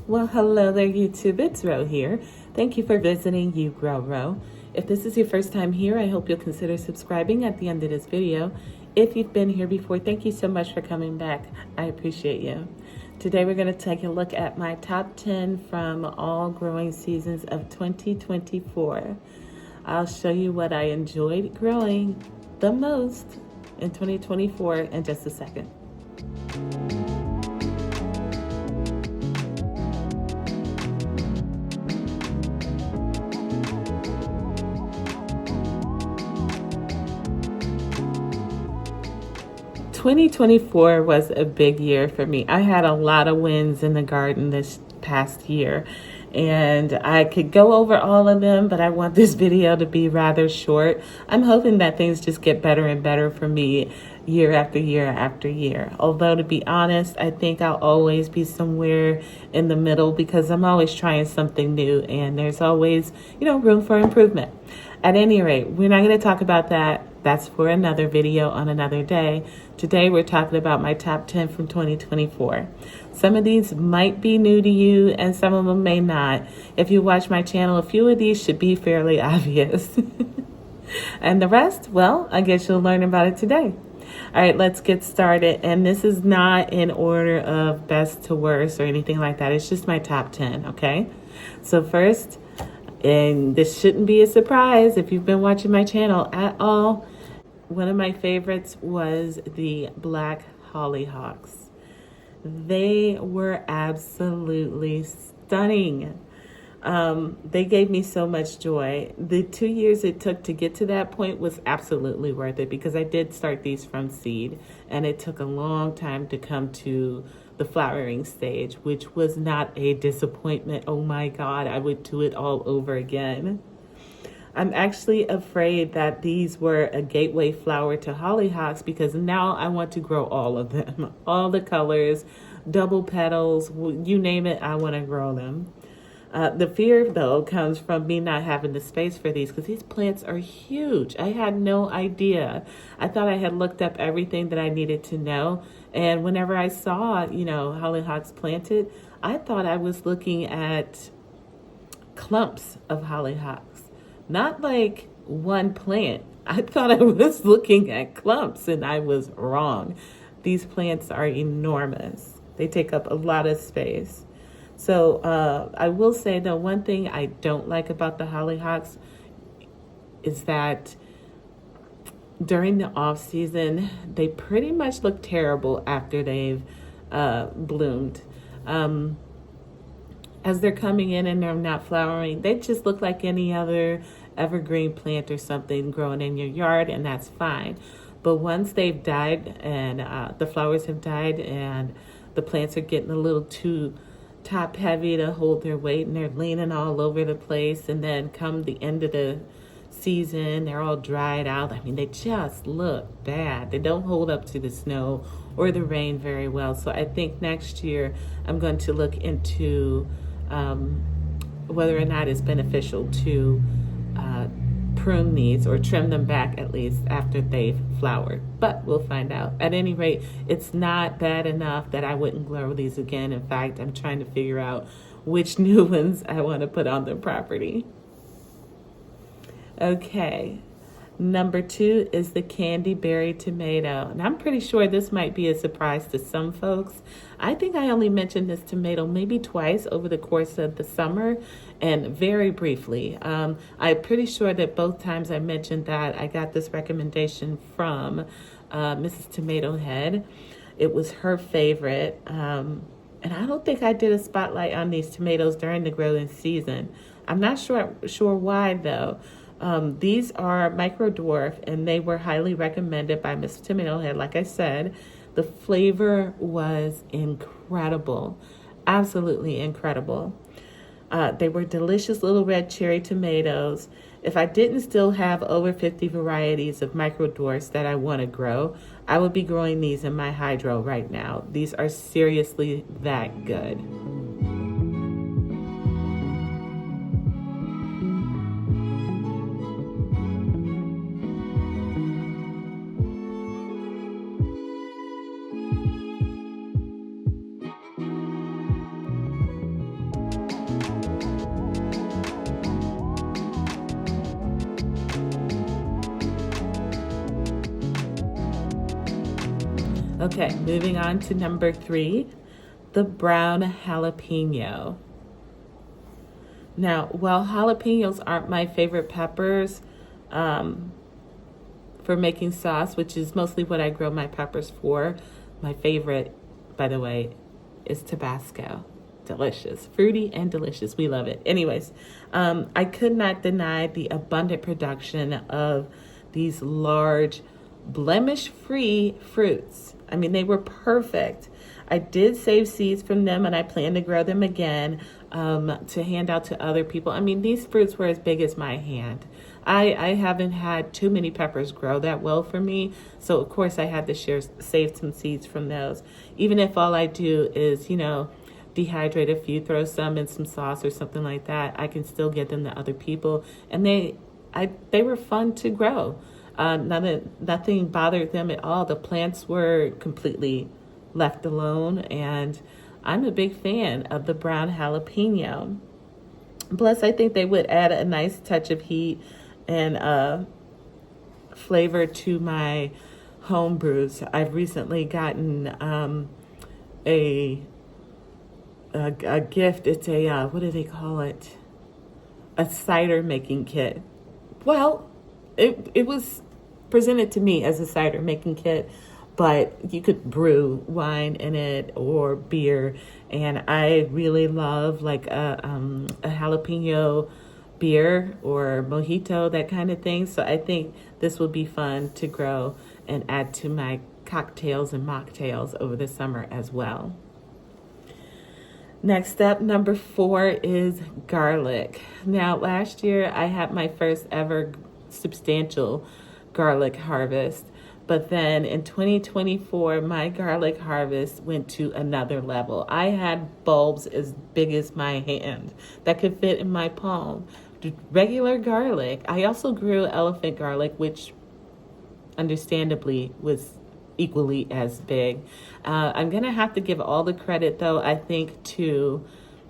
Well, hello there, YouTube. It's Ro here. Thank you for visiting You Grow Ro. If this is your first time here, I hope you'll consider subscribing at the end of this video. If you've been here before, thank you so much for coming back. I appreciate you. Today we're going to take a look at my top 10 from all growing seasons of 2024. I'll show you what I enjoyed growing the most in 2024 in just a second. "2024 was a big year for me. I had a lot of wins in the garden this past year, and I could go over all of them, but I want this video to be rather short. I'm hoping that things just get better and better for me year after year after year. Although, to be honest, I think I'll always be somewhere in the middle because I'm always trying something new, and there's always, room for improvement. At any rate, we're not going to talk about that. That's for another video on another day. Today we're talking about my top 10 from 2024. Some of these might be new to you and some of them may not. If you watch my channel, a few of these should be fairly obvious. And the rest, well, I guess you'll learn about it today. All right, let's get started. And this is not in order of best to worst or anything like that. It's just my top 10, okay? So first, and this shouldn't be a surprise if you've been watching my channel at all, one of my favorites was the black Hollyhocks. They were absolutely stunning. They gave me so much joy. The 2 years it took to get to that point was absolutely worth it because I did start these from seed and it took a long time to come to the flowering stage, which was not a disappointment. Oh my God, I would do it all over again. I'm actually afraid that these were a gateway flower to hollyhocks because now I want to grow all of them, all the colors, double petals, you name it, I want to grow them. The fear, though, comes from me not having the space for these because these plants are huge. I had no idea. I thought I had looked up everything that I needed to know. And whenever I saw, hollyhocks planted, I thought I was looking at clumps of hollyhocks. Not like one plant. I thought I was looking at clumps and I was wrong. These plants are enormous. They take up a lot of space. So I will say though, one thing I don't like about the hollyhocks is that during the off season, they pretty much look terrible after they've bloomed. As they're coming in and they're not flowering, they just look like any other evergreen plant or something growing in your yard, and that's fine. But once they've died and the flowers have died and the plants are getting a little too top heavy to hold their weight and they're leaning all over the place, and then come the end of the season, they're all dried out. I mean, they just look bad. They don't hold up to the snow or the rain very well. So I think next year I'm going to look into whether or not it's beneficial to prune these or trim them back at least after they've flowered, but we'll find out. At any rate, it's not bad enough that I wouldn't grow these again. In fact, I'm trying to figure out which new ones I want to put on the property. Okay, number 2 is the Candyberry tomato. And I'm pretty sure this might be a surprise to some folks. I think I only mentioned this tomato maybe twice over the course of the summer and very briefly. I'm pretty sure that both times I mentioned that I got this recommendation from Mrs. Tomato Head. It was her favorite. And I don't think I did a spotlight on these tomatoes during the growing season. I'm not sure why though. These are Microdwarf, and they were highly recommended by Miss Tomato Head. Like I said, the flavor was incredible, absolutely incredible. They were delicious little red cherry tomatoes. If I didn't still have over 50 varieties of Microdwarfs that I want to grow, I would be growing these in my hydro right now. These are seriously that good. Okay, moving on to number 3, the brown jalapeno. Now, while jalapenos aren't my favorite peppers for making sauce, which is mostly what I grow my peppers for, my favorite, by the way, is Tabasco. Delicious, fruity and delicious. We love it. Anyways, I could not deny the abundant production of these large, blemish-free fruits. I mean, they were perfect. I did save seeds from them, and I plan to grow them again to hand out to other people. I mean, these fruits were as big as my hand. I haven't had too many peppers grow that well for me, so of course I had to save some seeds from those. Even if all I do is, dehydrate a few, throw some in some sauce or something like that, I can still get them to other people, and they were fun to grow. Nothing bothered them at all. The plants were completely left alone, and I'm a big fan of the brown jalapeno. Plus, I think they would add a nice touch of heat and flavor to my home brews. I've recently gotten a gift. It's a what do they call it? A cider making kit. Well, it was presented to me as a cider making kit, but you could brew wine in it or beer, and I really love like a jalapeno beer or mojito, that kind of thing. So I think this will be fun to grow and add to my cocktails and mocktails over the summer as well. Next up, number 4 is garlic. Now, last year I had my first ever substantial garlic harvest, but then in 2024 my garlic harvest went to another level. I had bulbs as big as my hand that could fit in my palm. Regular garlic. I also grew elephant garlic, which understandably was equally as big. I'm gonna have to give all the credit, though, I think, to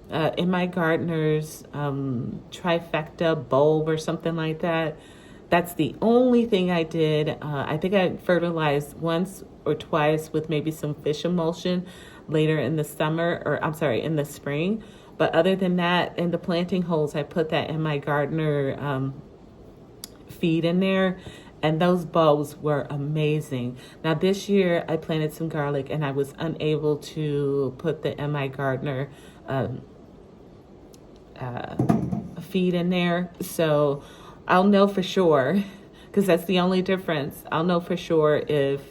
in my gardener's trifecta bulb or something like that. That's the only thing I did. I think I fertilized once or twice with maybe some fish emulsion later in the summer, or I'm sorry, in the spring. But other than that, in the planting holes, I put that in my gardener feed in there, and those bulbs were amazing. Now this year I planted some garlic and I was unable to put the MI Gardener feed in there, so I'll know for sure, because that's the only difference. I'll know for sure if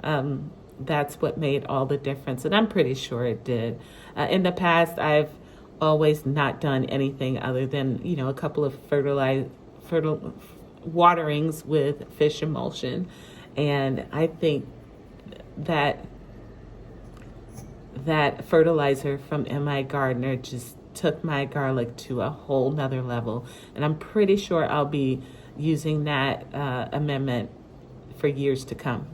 that's what made all the difference, and I'm pretty sure it did. In the past, I've always not done anything other than, a couple of waterings with fish emulsion, and I think that fertilizer from MI Gardener just took my garlic to a whole nother level, and I'm pretty sure I'll be using that amendment for years to come.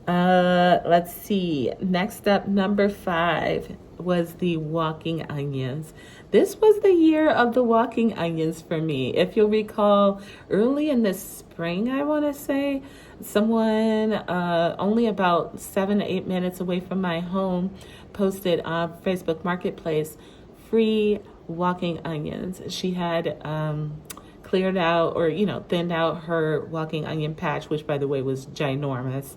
Let's see. Next up, number 5 was the walking onions. This was the year of the walking onions for me. If you'll recall, early in the spring, I want to say, someone only about 7 to 8 minutes away from my home posted on Facebook Marketplace free walking onions. She had cleared out, or thinned out her walking onion patch, which by the way was ginormous,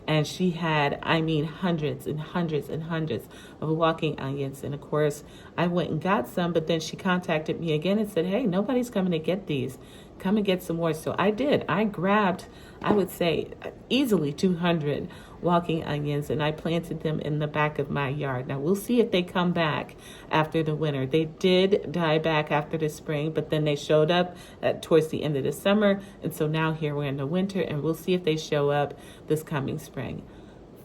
and she had, hundreds and hundreds and hundreds of walking onions. And of course I went and got some, but then she contacted me again and said, hey, nobody's coming to get these, come and get some more. So I did. I grabbed, I would say, easily 200 walking onions, and I planted them in the back of my yard. Now we'll see if they come back after the winter. They did die back after the spring, but then they showed up towards the end of the summer, and so now here we're in the winter, and we'll see if they show up this coming spring.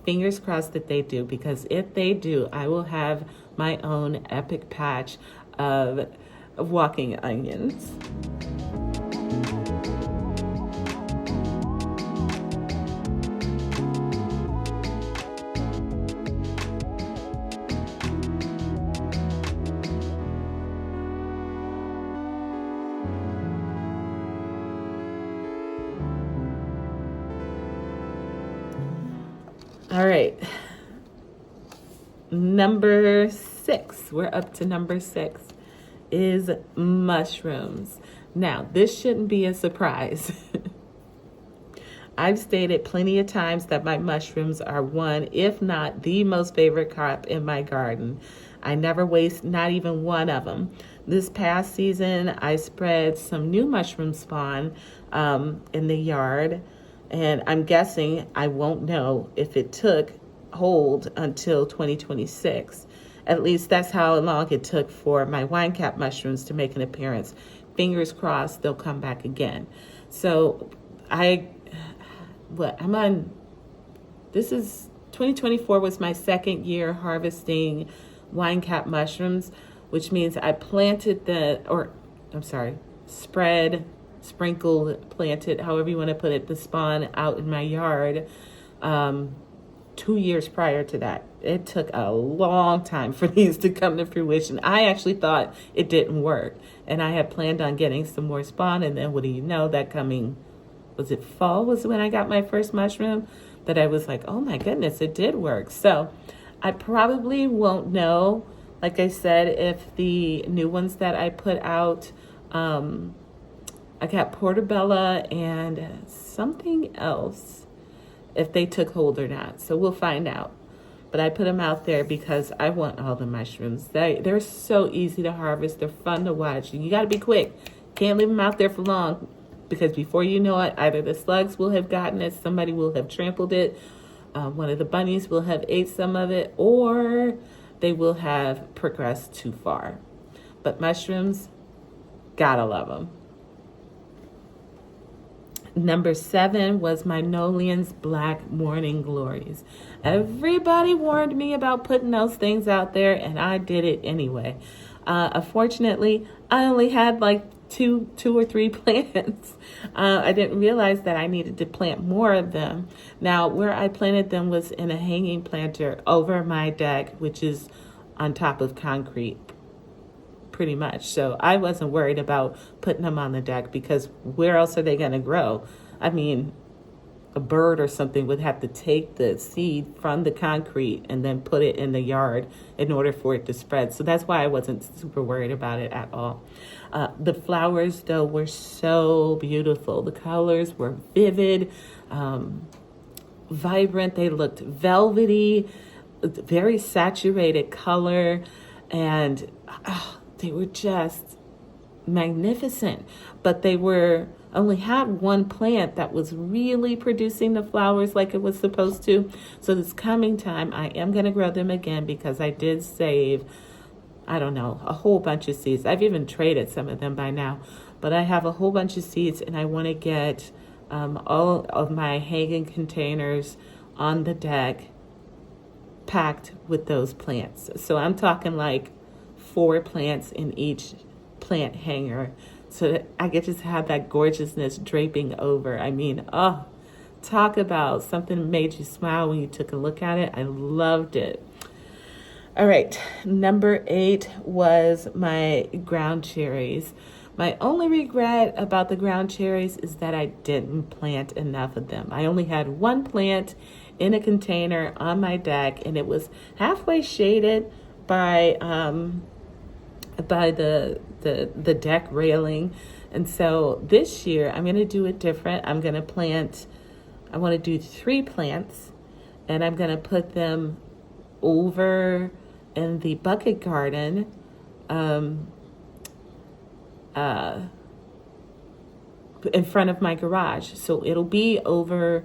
Fingers crossed that they do, because if they do, I will have my own epic patch of walking onions. All right. Number 6, we're up to number 6, is mushrooms. Now, this shouldn't be a surprise. I've stated plenty of times that my mushrooms are one, if not the most favorite crop in my garden. I never waste not even one of them. This past season, I spread some new mushroom spawn in the yard, and I'm guessing I won't know if it took hold until 2026. At least that's how long it took for my wine cap mushrooms to make an appearance. Fingers crossed they'll come back again. So this is 2024 was my second year harvesting wine cap mushrooms, which means I spread, sprinkled, planted, however you want to put it, the spawn out in my yard 2 years prior to that. It took a long time for these to come to fruition. I actually thought it didn't work, and I had planned on getting some more spawn, and then what do you know, that coming, was it fall was when I got my first mushroom, that I was like, oh my goodness, it did work. So I probably won't know, like I said, if the new ones that I put out, I got portobello and something else, if they took hold or not. So we'll find out. But I put them out there because I want all the mushrooms. They're so easy to harvest. They're fun to watch. You got to be quick. Can't leave them out there for long, because before you know it, either the slugs will have gotten it, somebody will have trampled it, one of the bunnies will have ate some of it, or they will have progressed too far. But mushrooms, gotta love them. Number 7 was my Knowlians Black Morning Glories. Everybody warned me about putting those things out there, and I did it anyway. Unfortunately, I only had like two or three plants. I didn't realize that I needed to plant more of them. Now, where I planted them was in a hanging planter over my deck, which is on top of concrete, pretty much. So I wasn't worried about putting them on the deck, because where else are they going to grow? I mean, a bird or something would have to take the seed from the concrete and then put it in the yard in order for it to spread. So that's why I wasn't super worried about it at all. The flowers, though, were so beautiful. The colors were vivid, vibrant. They looked velvety, very saturated color, and they were just magnificent. But they only had one plant that was really producing the flowers like it was supposed to. So this coming time, I am going to grow them again, because I did save, I don't know, a whole bunch of seeds. I've even traded some of them by now, but I have a whole bunch of seeds, and I want to get all of my hanging containers on the deck packed with those plants. So I'm talking like 4 plants in each plant hanger, so that I get to have that gorgeousness draping over. I mean, talk about something that made you smile when you took a look at it. I loved it. All right, number 8 was my ground cherries. My only regret about the ground cherries is that I didn't plant enough of them. I only had one plant in a container on my deck, and it was halfway shaded by the deck railing. And so this year I'm going to do it different. I want to do 3 plants, and I'm going to put them over in the bucket garden, in front of my garage. So it'll be over,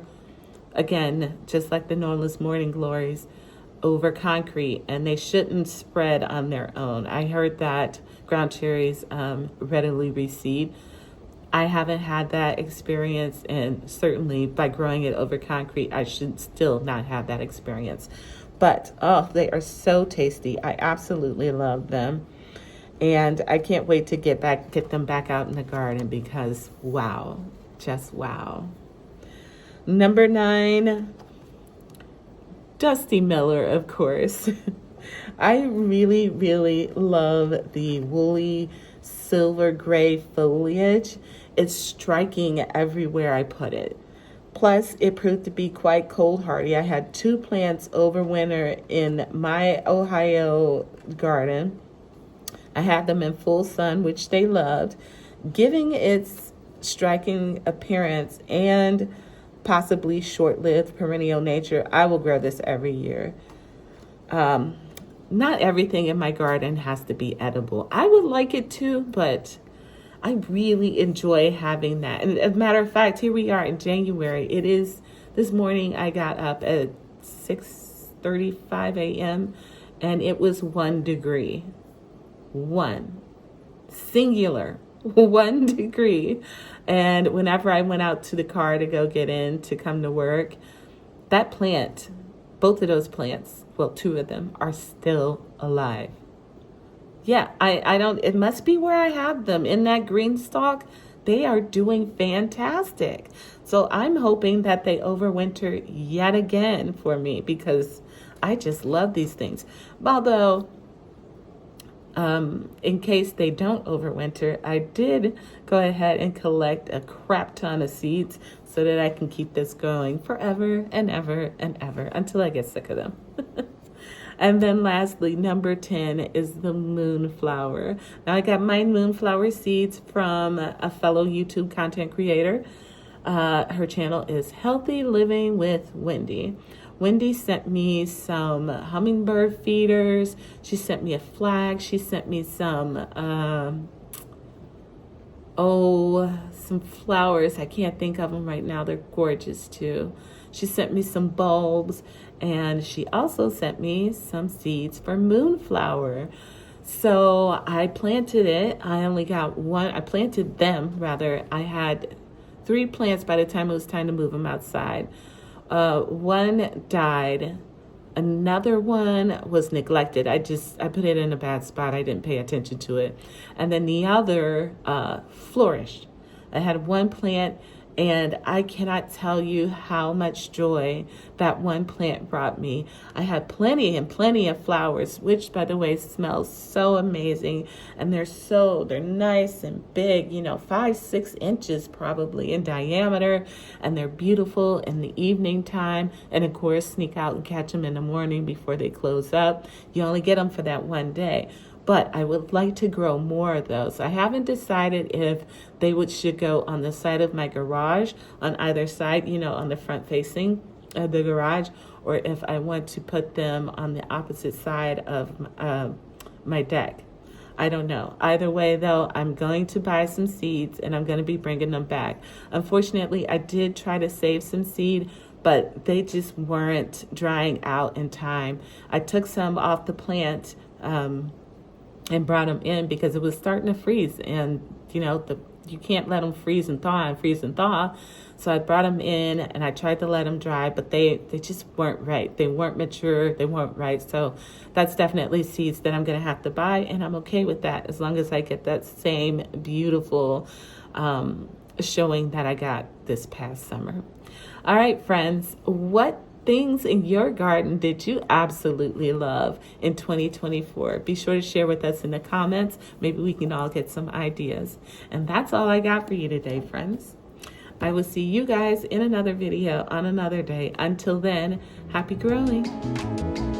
again, just like the Knowlians Morning Glories, over concrete, and they shouldn't spread on their own. I heard that ground cherries readily reseed. I haven't had that experience, and certainly by growing it over concrete, I should still not have that experience. But they are so tasty. I absolutely love them, and I can't wait to get them back out in the garden, because wow, just wow. Number 9, Dusty Miller, of course. I really, really love the woolly silver gray foliage. It's striking everywhere I put it. Plus, it proved to be quite cold hardy. I had 2 plants overwinter in my Ohio garden. I had them in full sun, which they loved, giving its striking appearance and possibly short-lived perennial nature. I will grow this every year. Not everything in my garden has to be edible. I would like it to, but I really enjoy having that. And as a matter of fact, here we are in January. It is, this morning I got up at 6:35 a.m. and it was 1 degree. One. Singular. 1 degree. And whenever I went out to the car to go get in to come to work, that plant, both of those plants, well, 2 of them, are still alive. Yeah, I don't, it must be where I have them in that green stalk. They are doing fantastic. So I'm hoping that they overwinter yet again for me, because I just love these things. Although, in case they don't overwinter, I did go ahead and collect a crap ton of seeds so that I can keep this going forever and ever and ever until I get sick of them. And then lastly, number 10 is the Moonflower. Now I got my Moonflower seeds from a fellow YouTube content creator. Her channel is Healthy Living with Wendy. Wendy sent me some hummingbird feeders. She sent me a flag. She sent me some, some flowers. I can't think of them right now. They're gorgeous too. She sent me some bulbs, and she also sent me some seeds for Moonflower. So I planted it. I only got one. I planted them, rather. I had 3 plants by the time it was time to move them outside. One died. Another one was neglected. I put it in a bad spot. I didn't pay attention to it. And then the other flourished. I had one plant, and I cannot tell you how much joy that one plant brought me. I had plenty and plenty of flowers, which, by the way, smells so amazing. And they're nice and big, 5-6 inches probably in diameter. And they're beautiful in the evening time. And of course, sneak out and catch them in the morning before they close up. You only get them for that one day. But I would like to grow more of those. I haven't decided if they should go on the side of my garage, on either side, on the front facing of the garage, or if I want to put them on the opposite side of my deck. I don't know. Either way, though, I'm going to buy some seeds, and I'm going to be bringing them back. Unfortunately, I did try to save some seed, but they just weren't drying out in time. I took some off the plant, and brought them in because it was starting to freeze, and you can't let them freeze and thaw. So I brought them in and I tried to let them dry, but they just weren't right. They weren't mature. They weren't right. So that's definitely seeds that I'm going to have to buy, and I'm okay with that as long as I get that same beautiful showing that I got this past summer. All right, friends, what things in your garden did you absolutely love in 2024? Be sure to share with us in the comments. Maybe we can all get some ideas. And that's all I got for you today, friends. I will see you guys in another video on another day. Until then, happy growing.